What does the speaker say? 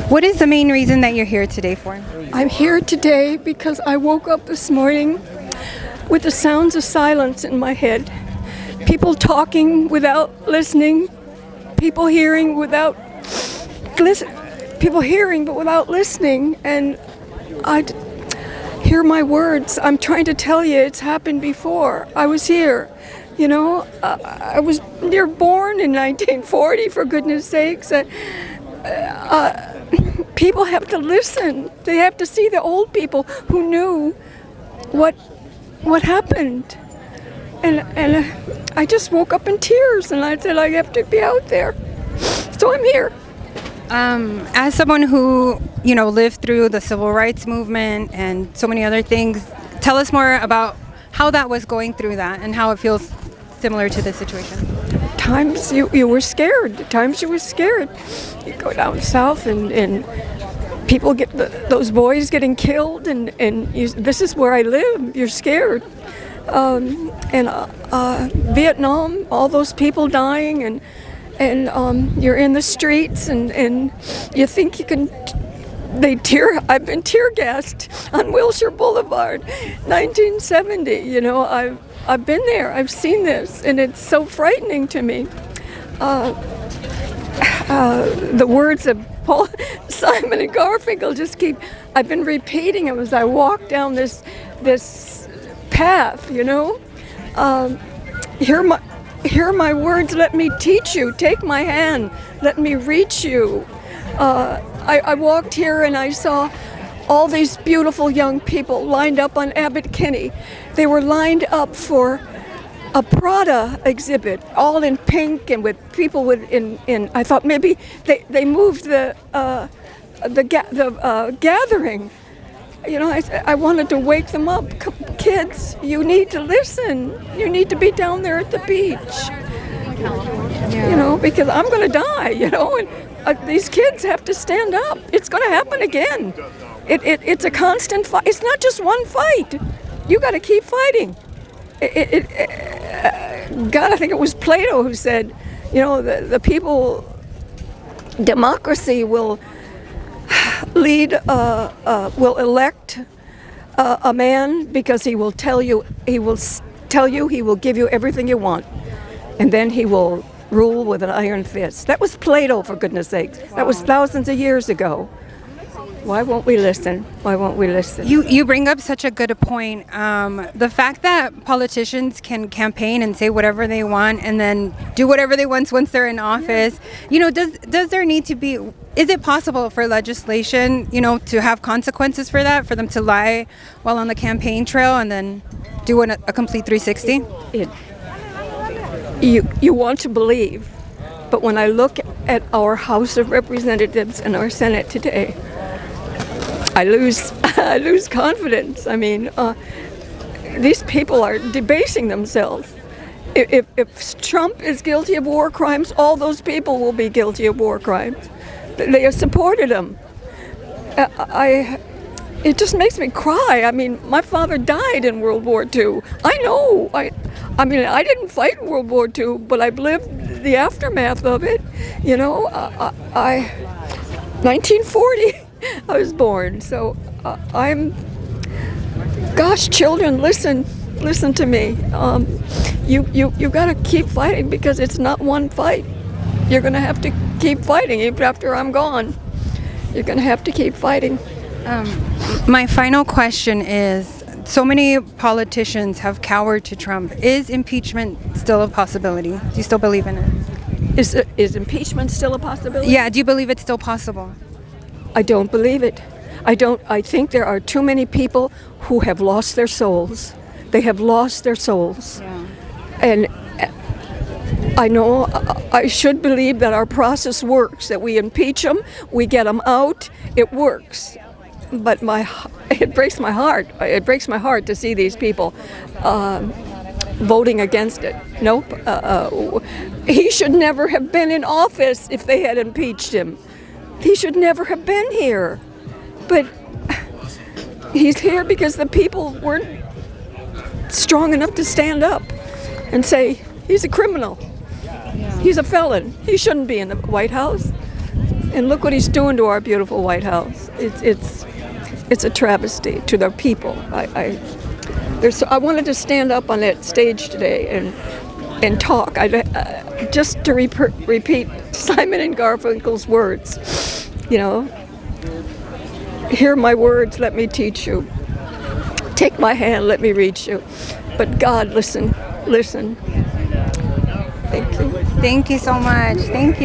What is the main reason that you're here today for? I'm here today because I woke up this morning with the sounds of silence in my head. People talking without listening, people hearing people hearing but without listening, and I hear my words. I'm trying to tell you it's happened before. I was here. I was near born in 1940, for goodness sakes. People have to listen. They have to see the old people who knew what happened. And I just woke up in tears, and I said I have to be out there. So I'm here. As someone who, lived through the civil rights movement and so many other things, tell us more about how that was going through that and how it feels similar to this situation. Times you were scared. Times you were scared. You go down south and people get those boys getting killed, and this is where I live. You're scared. Vietnam, all those people dying, and you're in the streets, and you think you can. I've been tear gassed on Wilshire Boulevard, 1970. I've been there. I've seen this, and it's so frightening to me. The words of Paul Simon and Garfinkel I've been repeating them as I walk down this path. Hear my words. Let me teach you. Take my hand. Let me reach you. I walked here and I saw all these beautiful young people lined up on Abbot Kinney. They were lined up for a Prada exhibit, all in pink and with people in. I thought maybe they moved the gathering. I wanted to wake them up. Kids, you need to listen. You need to be down there at the beach. Because I'm going to die. And these kids have to stand up. It's going to happen again. It's a constant fight. It's not just one fight. You got to keep fighting. God, I think it was Plato who said, the people, democracy will elect a man because he will tell you, he will give you everything you want, and then he will rule with an iron fist. That was Plato, for goodness sakes. That was thousands of years ago. Why won't we listen? Why won't we listen? You bring up such a good point. The fact that politicians can campaign and say whatever they want and then do whatever they want once they're in office, does there need to be, is it possible for legislation, to have consequences for that, for them to lie while on the campaign trail and then do a complete 360? You want to believe, but when I look at our House of Representatives and our Senate today, I lose confidence. I mean, these people are debasing themselves. If Trump is guilty of war crimes, all those people will be guilty of war crimes. They have supported him. It just makes me cry. I mean, my father died in World War II. I know. I mean, I didn't fight in World War II, but I've lived the aftermath of it. 1940. I was born, so gosh, children, listen to me. You got to keep fighting, because it's not one fight. You're going to have to keep fighting even after I'm gone. You're going to have to keep fighting. My final question is, so many politicians have cowered to Trump. Is impeachment still a possibility? Do you still believe in it? Is impeachment still a possibility? Yeah, do you believe it's still possible? I don't believe it. I think there are too many people who have lost their souls. They have lost their souls. Yeah. And I know I should believe that our process works, that we impeach them, we get them out, it works. But it breaks my heart. It breaks my heart to see these people voting against it. Nope. He should never have been in office if they had impeached him. He should never have been here. But he's here because the people weren't strong enough to stand up and say, he's a criminal. He's a felon. He shouldn't be in the White House. And look what he's doing to our beautiful White House. It's a travesty to the people. I wanted to stand up on that stage today and talk. Just to repeat Simon and Garfunkel's words. You know, hear my words, let me teach you. Take my hand, let me reach you. But God, listen. Thank you. Thank you so much. Thank you.